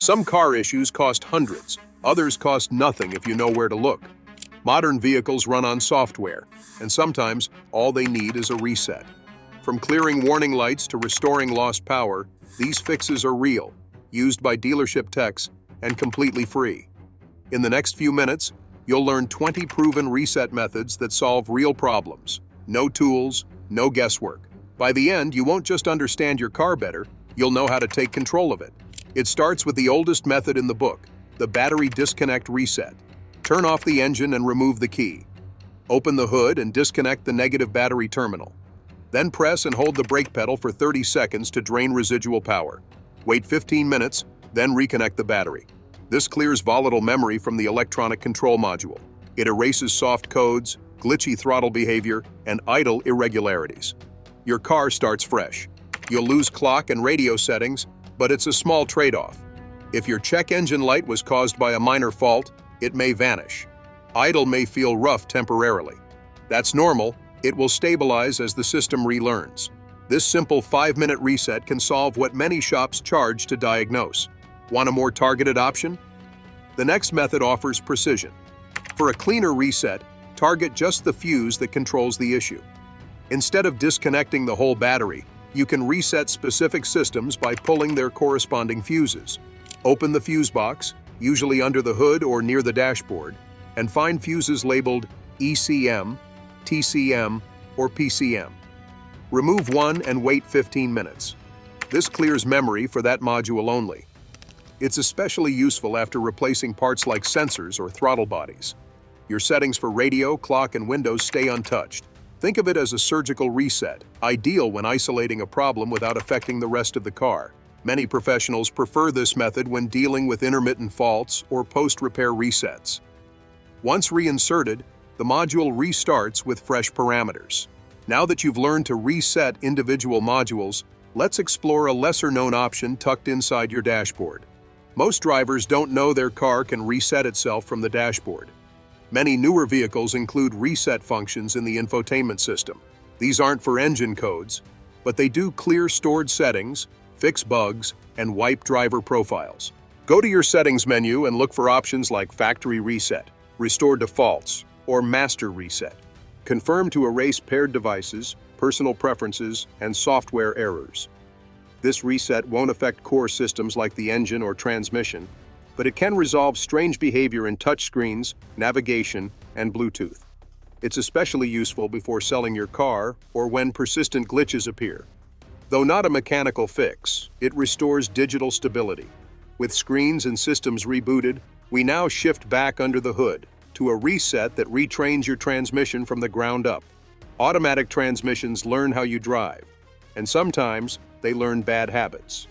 Some car issues cost hundreds, others cost nothing if you know where to look. Modern vehicles run on software, and sometimes all they need is a reset. From clearing warning lights to restoring lost power, these fixes are real, used by dealership techs, and completely free. In the next few minutes, you'll learn 20 proven reset methods that solve real problems. No tools, no guesswork. By the end, you won't just understand your car better, you'll know how to take control of it. It starts with the oldest method in the book, the battery disconnect reset. Turn off the engine and remove the key. Open the hood and disconnect the negative battery terminal. Then press and hold the brake pedal for 30 seconds to drain residual power. Wait 15 minutes, then reconnect the battery. This clears volatile memory from the electronic control module. It erases soft codes, glitchy throttle behavior, and idle irregularities. Your car starts fresh. You'll lose clock and radio settings, but it's a small trade-off. If your check engine light was caused by a minor fault, it may vanish. Idle may feel rough temporarily. That's normal. It will stabilize as the system relearns. This simple 5-minute reset can solve what many shops charge to diagnose. Want a more targeted option? The next method offers precision. For a cleaner reset, target just the fuse that controls the issue. Instead of disconnecting the whole battery, you can reset specific systems by pulling their corresponding fuses. Open the fuse box, usually under the hood or near the dashboard, and find fuses labeled ECM, TCM, or PCM. Remove one and wait 15 minutes. This clears memory for that module only. It's especially useful after replacing parts like sensors or throttle bodies. Your settings for radio, clock, and windows stay untouched. Think of it as a surgical reset, ideal when isolating a problem without affecting the rest of the car. Many professionals prefer this method when dealing with intermittent faults or post-repair resets. Once reinserted, the module restarts with fresh parameters. Now that you've learned to reset individual modules, let's explore a lesser-known option tucked inside your dashboard. Most drivers don't know their car can reset itself from the dashboard. Many newer vehicles include reset functions in the infotainment system. These aren't for engine codes, but they do clear stored settings, fix bugs, and wipe driver profiles. Go to your settings menu and look for options like Factory Reset, Restore Defaults, or Master Reset. Confirm to erase paired devices, personal preferences, and software errors. This reset won't affect core systems like the engine or transmission, but it can resolve strange behavior in touchscreens, navigation, and Bluetooth. It's especially useful before selling your car or when persistent glitches appear. Though not a mechanical fix, it restores digital stability. With screens and systems rebooted, we now shift back under the hood to a reset that retrains your transmission from the ground up. Automatic transmissions learn how you drive, and sometimes they learn bad habits.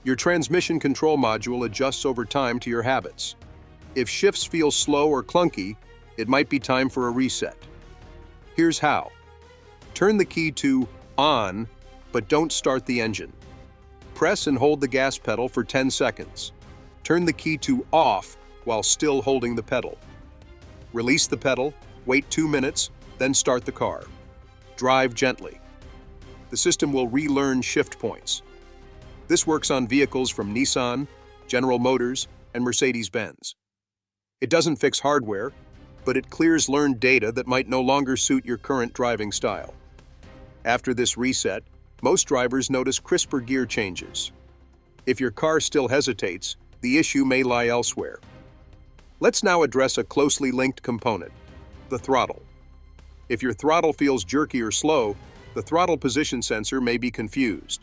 Your transmission control module adjusts over time to your habits. If shifts feel slow or clunky, it might be time for a reset. Here's how. Turn the key to on, but don't start the engine. Press and hold the gas pedal for 10 seconds. Turn the key to off while still holding the pedal. Release the pedal, wait 2 minutes, then start the car. Drive gently. The system will relearn shift points. This works on vehicles from Nissan, General Motors, and Mercedes-Benz. It doesn't fix hardware, but it clears learned data that might no longer suit your current driving style. After this reset, most drivers notice crisper gear changes. If your car still hesitates, the issue may lie elsewhere. Let's now address a closely linked component, the throttle. If your throttle feels jerky or slow, the throttle position sensor may be confused.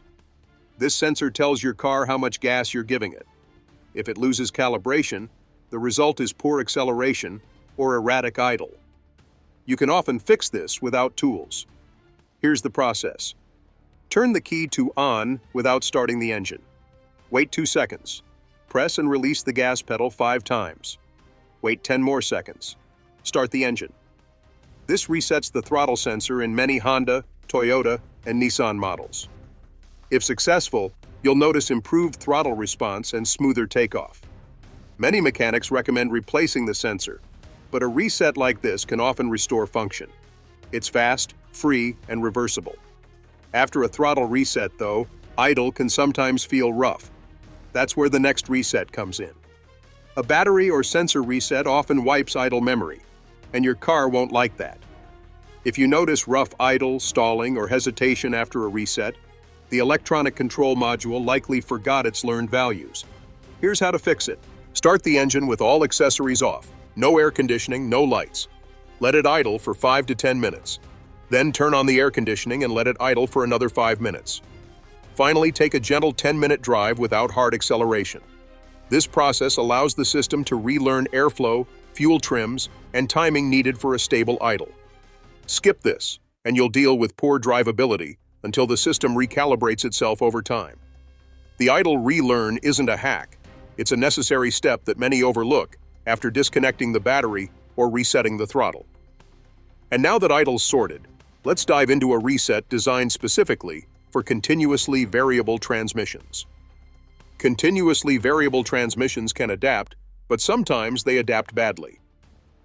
This sensor tells your car how much gas you're giving it. If it loses calibration, the result is poor acceleration or erratic idle. You can often fix this without tools. Here's the process. Turn the key to on without starting the engine. Wait 2 seconds. Press and release the gas pedal 5 times. Wait 10 more seconds. Start the engine. This resets the throttle sensor in many Honda, Toyota, and Nissan models. If successful, you'll notice improved throttle response and smoother takeoff. Many mechanics recommend replacing the sensor, but a reset like this can often restore function. It's fast, free, and reversible. After a throttle reset, though, idle can sometimes feel rough. That's where the next reset comes in. A battery or sensor reset often wipes idle memory, and your car won't like that. If you notice rough idle, stalling, or hesitation after a reset, the electronic control module likely forgot its learned values. Here's how to fix it. Start the engine with all accessories off. No air conditioning, no lights. Let it idle for 5 to 10 minutes. Then turn on the air conditioning and let it idle for another 5 minutes. Finally, take a gentle 10-minute drive without hard acceleration. This process allows the system to relearn airflow, fuel trims, and timing needed for a stable idle. Skip this, and you'll deal with poor drivability until the system recalibrates itself over time. The idle relearn isn't a hack. It's a necessary step that many overlook after disconnecting the battery or resetting the throttle. And now that idle's sorted, let's dive into a reset designed specifically for continuously variable transmissions. Continuously variable transmissions can adapt, but sometimes they adapt badly.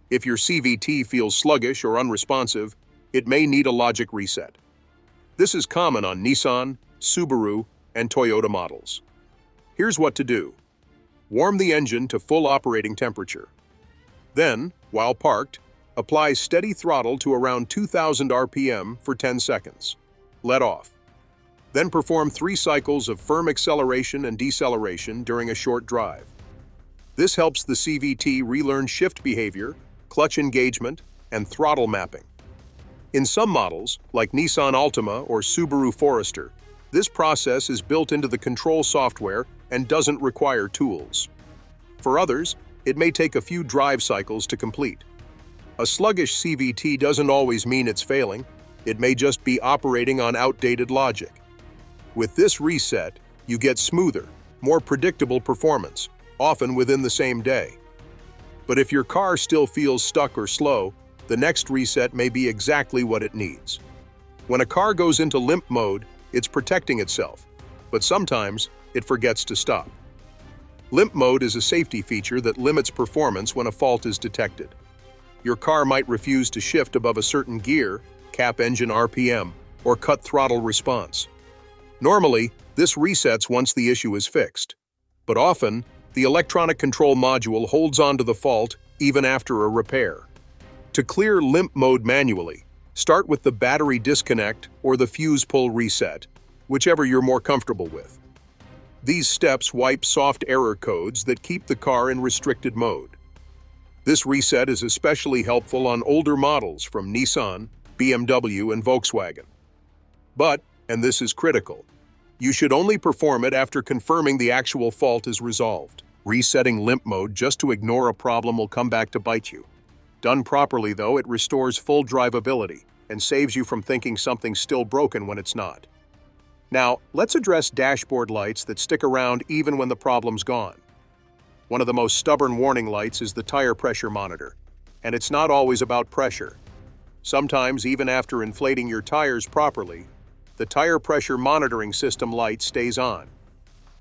If your CVT feels sluggish or unresponsive, it may need a logic reset. This is common on Nissan, Subaru, and Toyota models. Here's what to do. Warm the engine to full operating temperature. Then, while parked, apply steady throttle to around 2,000 RPM for 10 seconds. Let off. Then perform 3 cycles of firm acceleration and deceleration during a short drive. This helps the CVT relearn shift behavior, clutch engagement, and throttle mapping. In some models, like Nissan Altima or Subaru Forester, this process is built into the control software and doesn't require tools. For others, it may take a few drive cycles to complete. A sluggish CVT doesn't always mean it's failing. It may just be operating on outdated logic. With this reset, you get smoother, more predictable performance, often within the same day. But if your car still feels stuck or slow, the next reset may be exactly what it needs. When a car goes into limp mode, it's protecting itself, but sometimes it forgets to stop. Limp mode is a safety feature that limits performance when a fault is detected. Your car might refuse to shift above a certain gear, cap engine RPM, or cut throttle response. Normally, this resets once the issue is fixed, but often, the electronic control module holds on to the fault even after a repair. To clear limp mode manually, start with the battery disconnect or the fuse pull reset, whichever you're more comfortable with. These steps wipe soft error codes that keep the car in restricted mode. This reset is especially helpful on older models from Nissan, BMW, and Volkswagen. But, and this is critical, you should only perform it after confirming the actual fault is resolved. Resetting limp mode just to ignore a problem will come back to bite you. Done properly, though, it restores full drivability and saves you from thinking something's still broken when it's not. Now, let's address dashboard lights that stick around even when the problem's gone. One of the most stubborn warning lights is the tire pressure monitor, and it's not always about pressure. Sometimes, even after inflating your tires properly, the tire pressure monitoring system light stays on.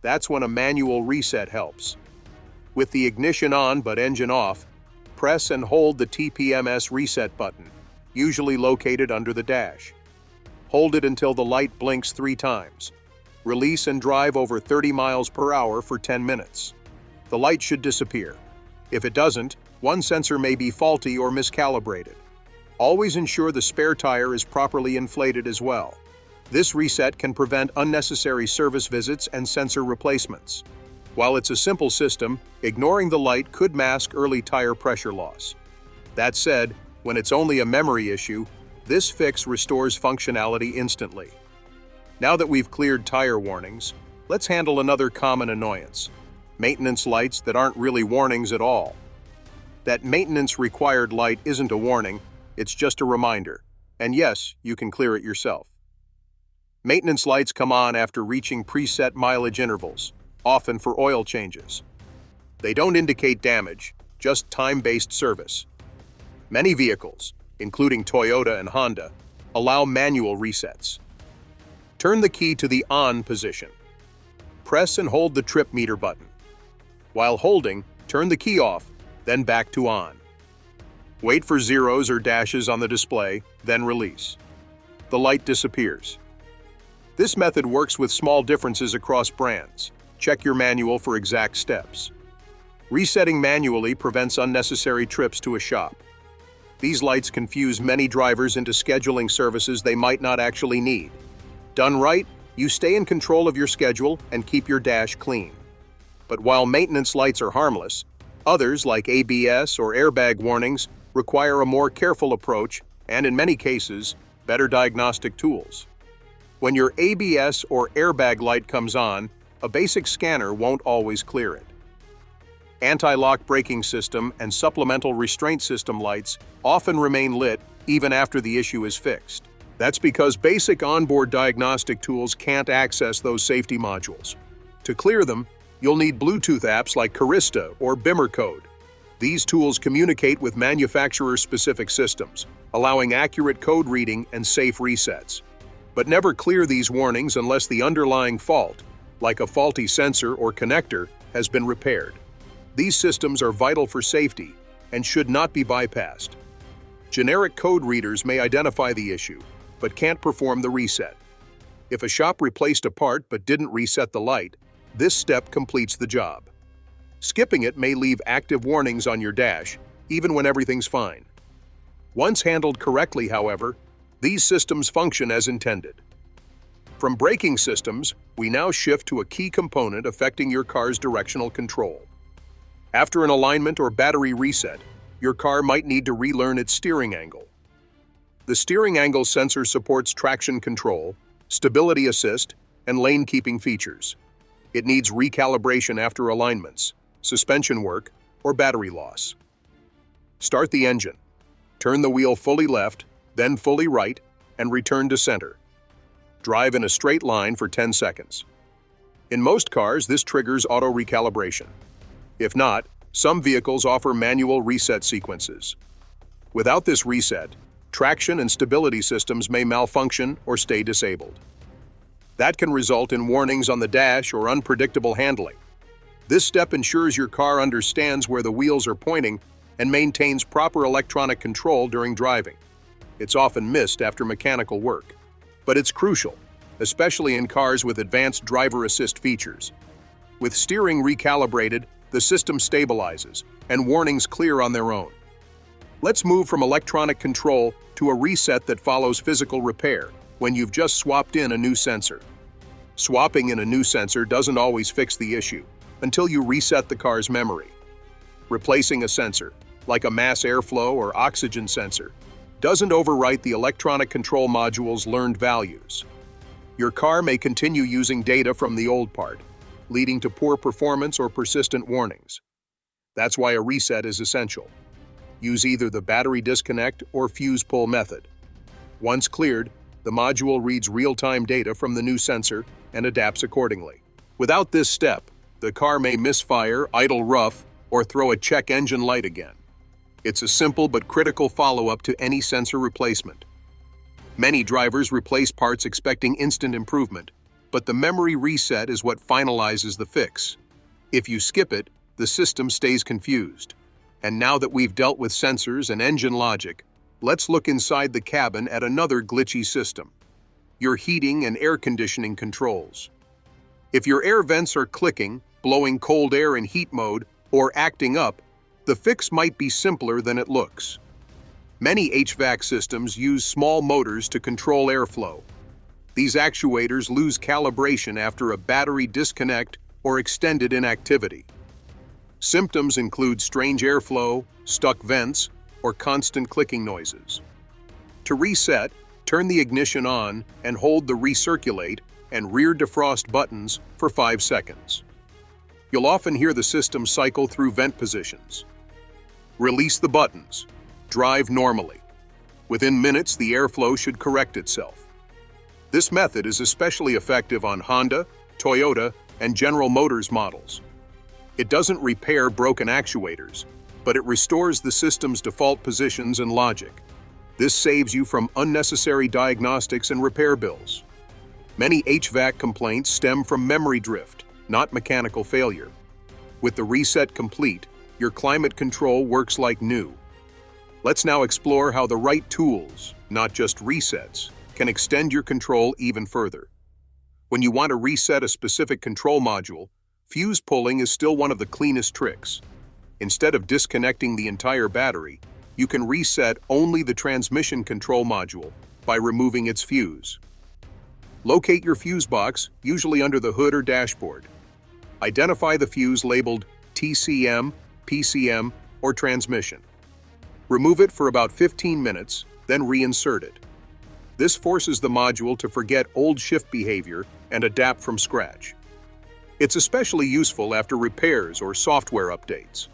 That's when a manual reset helps. With the ignition on but engine off, press and hold the TPMS reset button, usually located under the dash. Hold it until the light blinks 3 times. Release and drive over 30 miles per hour for 10 minutes. The light should disappear. If it doesn't, one sensor may be faulty or miscalibrated. Always ensure the spare tire is properly inflated as well. This reset can prevent unnecessary service visits and sensor replacements. While it's a simple system, ignoring the light could mask early tire pressure loss. That said, when it's only a memory issue, this fix restores functionality instantly. Now that we've cleared tire warnings, let's handle another common annoyance: maintenance lights that aren't really warnings at all. That maintenance-required light isn't a warning, it's just a reminder. And yes, you can clear it yourself. Maintenance lights come on after reaching preset mileage intervals, often for oil changes. They don't indicate damage, just time-based service. Many vehicles, including Toyota and Honda, allow manual resets. Turn the key to the on position. Press and hold the trip meter button. While holding, turn the key off, then back to on. Wait for zeros or dashes on the display, then release. The light disappears. This method works with small differences across brands, check your manual for exact steps. Resetting manually prevents unnecessary trips to a shop. These lights confuse many drivers into scheduling services they might not actually need. Done right, you stay in control of your schedule and keep your dash clean. But while maintenance lights are harmless, others like ABS or airbag warnings require a more careful approach and, in many cases, better diagnostic tools. When your ABS or airbag light comes on, a basic scanner won't always clear it. Anti-lock braking system and supplemental restraint system lights often remain lit even after the issue is fixed. That's because basic onboard diagnostic tools can't access those safety modules. To clear them, you'll need Bluetooth apps like Carista or Bimmer Code. These tools communicate with manufacturer-specific systems, allowing accurate code reading and safe resets. But never clear these warnings unless the underlying fault, like a faulty sensor or connector, has been repaired. These systems are vital for safety and should not be bypassed. Generic code readers may identify the issue, but can't perform the reset. If a shop replaced a part but didn't reset the light, this step completes the job. Skipping it may leave active warnings on your dash, even when everything's fine. Once handled correctly, however, these systems function as intended. From braking systems, we now shift to a key component affecting your car's directional control. After an alignment or battery reset, your car might need to relearn its steering angle. The steering angle sensor supports traction control, stability assist, and lane-keeping features. It needs recalibration after alignments, suspension work, or battery loss. Start the engine. Turn the wheel fully left, then fully right, and return to center. Drive in a straight line for 10 seconds. In most cars, this triggers auto recalibration. If not, some vehicles offer manual reset sequences. Without this reset, traction and stability systems may malfunction or stay disabled. That can result in warnings on the dash or unpredictable handling. This step ensures your car understands where the wheels are pointing and maintains proper electronic control during driving. It's often missed after mechanical work, but it's crucial, especially in cars with advanced driver assist features. With steering recalibrated, the system stabilizes and warnings clear on their own. Let's move from electronic control to a reset that follows physical repair when you've just swapped in a new sensor. Swapping in a new sensor doesn't always fix the issue until you reset the car's memory. Replacing a sensor, like a mass airflow or oxygen sensor, doesn't overwrite the electronic control module's learned values. Your car may continue using data from the old part, leading to poor performance or persistent warnings. That's why a reset is essential. Use either the battery disconnect or fuse pull method. Once cleared, the module reads real-time data from the new sensor and adapts accordingly. Without this step, the car may misfire, idle rough, or throw a check engine light again. It's a simple but critical follow-up to any sensor replacement. Many drivers replace parts expecting instant improvement, but the memory reset is what finalizes the fix. If you skip it, the system stays confused. And now that we've dealt with sensors and engine logic, let's look inside the cabin at another glitchy system: your heating and air conditioning controls. If your air vents are clicking, blowing cold air in heat mode, or acting up, the fix might be simpler than it looks. Many HVAC systems use small motors to control airflow. These actuators lose calibration after a battery disconnect or extended inactivity. Symptoms include strange airflow, stuck vents, or constant clicking noises. To reset, turn the ignition on and hold the recirculate and rear defrost buttons for 5 seconds. You'll often hear the system cycle through vent positions. Release the buttons. Drive normally. Within minutes, the airflow should correct itself. This method is especially effective on Honda, Toyota, and General Motors models. It doesn't repair broken actuators, but it restores the system's default positions and logic. This saves you from unnecessary diagnostics and repair bills. Many HVAC complaints stem from memory drift, not mechanical failure. With the reset complete, your climate control works like new. Let's now explore how the right tools, not just resets, can extend your control even further. When you want to reset a specific control module, fuse pulling is still one of the cleanest tricks. Instead of disconnecting the entire battery, you can reset only the transmission control module by removing its fuse. Locate your fuse box, usually under the hood or dashboard. Identify the fuse labeled TCM, PCM, or transmission. Remove it for about 15 minutes, then reinsert it. This forces the module to forget old shift behavior and adapt from scratch. It's especially useful after repairs or software updates.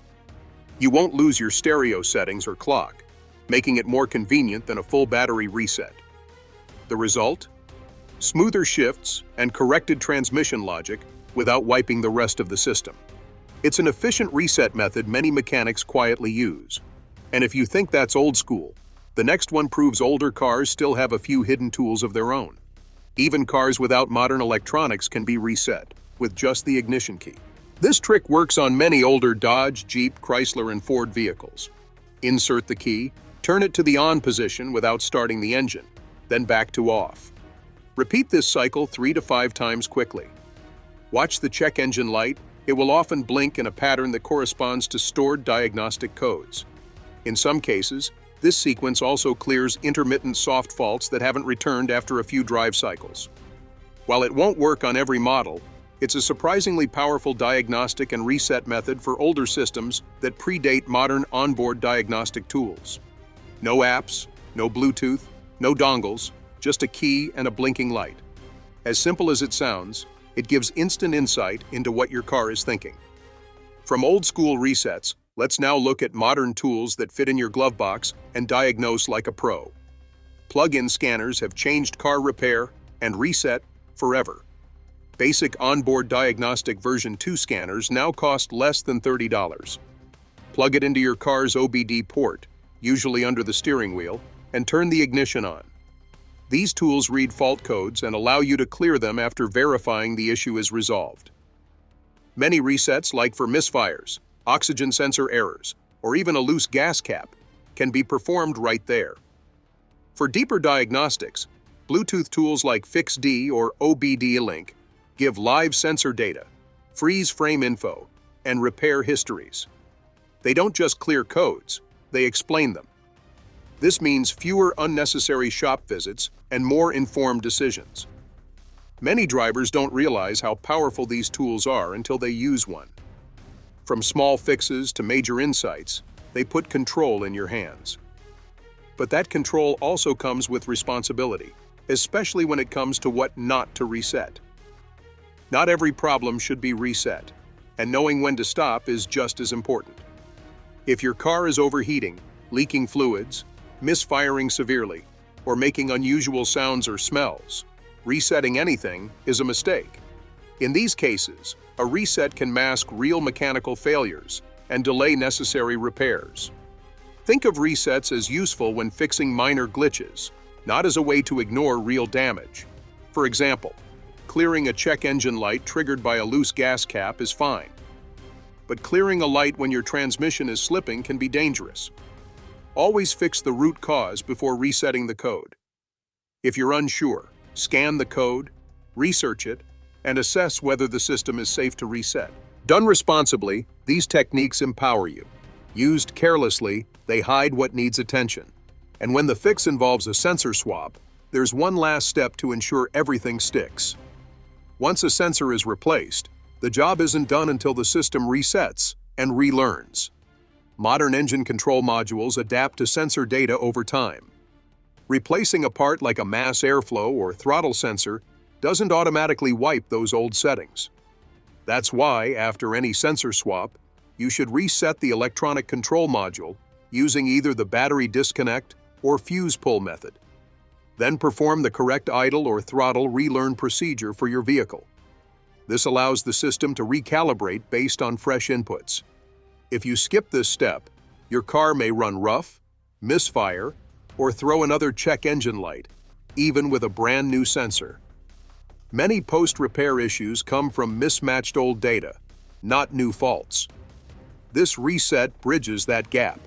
You won't lose your stereo settings or clock, making it more convenient than a full battery reset. The result? Smoother shifts and corrected transmission logic without wiping the rest of the system. It's an efficient reset method many mechanics quietly use. And if you think that's old school, the next one proves older cars still have a few hidden tools of their own. Even cars without modern electronics can be reset with just the ignition key. This trick works on many older Dodge, Jeep, Chrysler, and Ford vehicles. Insert the key, turn it to the on position without starting the engine, then back to off. Repeat this cycle 3 to 5 times quickly. Watch the check engine light. It will often blink in a pattern that corresponds to stored diagnostic codes. In some cases, this sequence also clears intermittent soft faults that haven't returned after a few drive cycles. While it won't work on every model, it's a surprisingly powerful diagnostic and reset method for older systems that predate modern onboard diagnostic tools. No apps, no Bluetooth, no dongles, just a key and a blinking light. As simple as it sounds, it gives instant insight into what your car is thinking. From old-school resets, let's now look at modern tools that fit in your glove box and diagnose like a pro. Plug-in scanners have changed car repair and reset forever. Basic onboard diagnostic version 2 scanners now cost less than $30. Plug it into your car's OBD port, usually under the steering wheel, and turn the ignition on. These tools read fault codes and allow you to clear them after verifying the issue is resolved. Many resets, like for misfires, oxygen sensor errors, or even a loose gas cap, can be performed right there. For deeper diagnostics, Bluetooth tools like FixD or OBD Link give live sensor data, freeze frame info, and repair histories. They don't just clear codes, they explain them. This means fewer unnecessary shop visits and more informed decisions. Many drivers don't realize how powerful these tools are until they use one. From small fixes to major insights, they put control in your hands. But that control also comes with responsibility, especially when it comes to what not to reset. Not every problem should be reset, and knowing when to stop is just as important. If your car is overheating, leaking fluids, misfiring severely, or making unusual sounds or smells, resetting anything is a mistake. In these cases, a reset can mask real mechanical failures and delay necessary repairs. Think of resets as useful when fixing minor glitches, not as a way to ignore real damage. For example, clearing a check engine light triggered by a loose gas cap is fine. But clearing a light when your transmission is slipping can be dangerous. Always fix the root cause before resetting the code. If you're unsure, scan the code, research it, and assess whether the system is safe to reset. Done responsibly, these techniques empower you. Used carelessly, they hide what needs attention. And when the fix involves a sensor swap, there's one last step to ensure everything sticks. Once a sensor is replaced, the job isn't done until the system resets and relearns. Modern engine control modules adapt to sensor data over time. Replacing a part like a mass airflow or throttle sensor doesn't automatically wipe those old settings. That's why, after any sensor swap, you should reset the electronic control module using either the battery disconnect or fuse pull method. Then perform the correct idle or throttle relearn procedure for your vehicle. This allows the system to recalibrate based on fresh inputs. If you skip this step, your car may run rough, misfire, or throw another check engine light, even with a brand new sensor. Many post-repair issues come from mismatched old data, not new faults. This reset bridges that gap.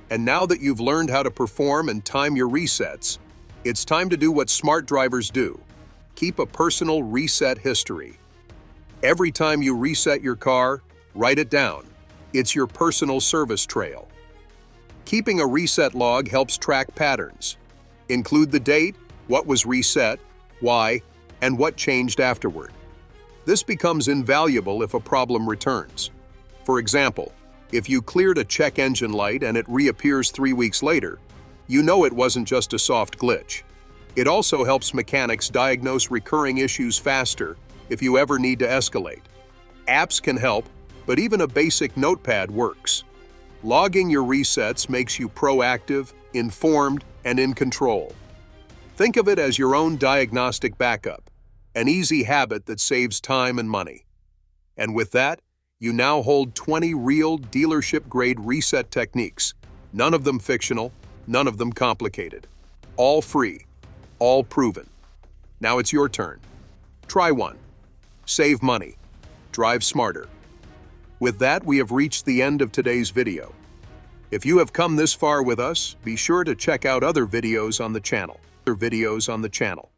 And now that you've learned how to perform and time your resets, it's time to do what smart drivers do: keep a personal reset history. Every time you reset your car, write it down. It's your personal service trail. Keeping a reset log helps track patterns. Include the date, what was reset, why, and what changed afterward. This becomes invaluable if a problem returns. For example, if you cleared a check engine light and it reappears 3 weeks later, you know it wasn't just a soft glitch. It also helps mechanics diagnose recurring issues faster if you ever need to escalate. Apps can help, but even a basic notepad works. Logging your resets makes you proactive, informed, and in control. Think of it as your own diagnostic backup, an easy habit that saves time and money. And with that, you now hold 20 real dealership-grade reset techniques, none of them fictional, none of them complicated. All free, all proven. Now it's your turn. Try one. Save money. Drive smarter. With that, we have reached the end of today's video. If you have come this far with us, be sure to check out other videos on the channel.